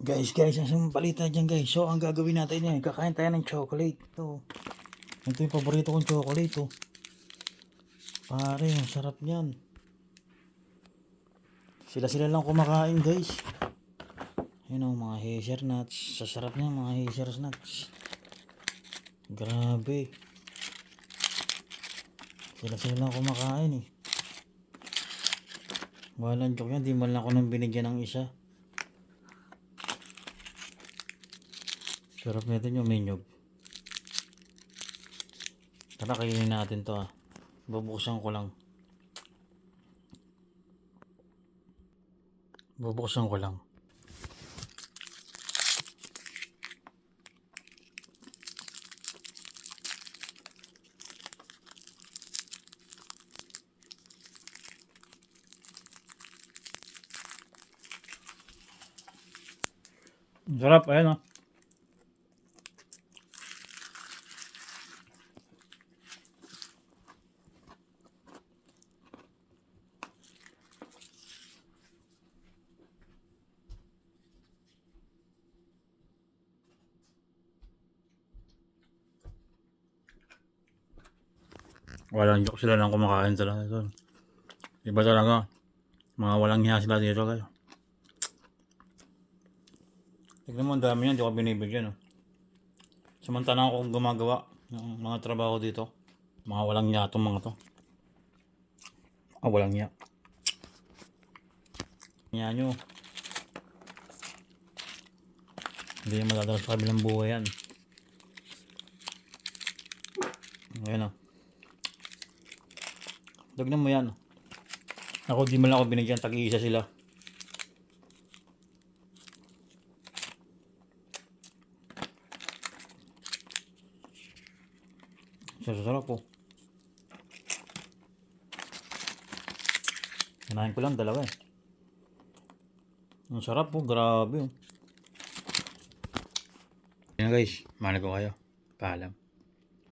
Guys, ang balita dyan guys. So, ang gagawin natin yan, kakain tayo ng chocolate. Ito yung paborito kong chocolate. Pare, ang sarap niyan. Sila lang kumakain guys. Yun o, mga hazelnuts. Sasarap niyan, mga hazelnuts. Grabe. Sila lang kumakain eh. Walang joke yan, di man lang ako nang binigyan ng isa. Sarap nito yung minyog. Tara, kainin natin to Bubuksan ko lang. Sarap, ayan Walang joke, sila lang kumakain talaga ito. Iba talaga. Mga walang hiya sila dito kayo. Tignan mo, ang dami yan, di ko binibigyan Samantalang ako gumagawa ng mga trabaho dito. Mga walang hiya itong mga to. Walang hiya. Hiya nyo. Hindi yung madadala sa kabilang buhay yan. Ayan Tignan mo yan. Ako di man lang ako binigyan, tag-iisa sila. Sarap Kinain ko lang dalawa Ang sarap grabe Yan guys, mahal ko kayo. Paalam.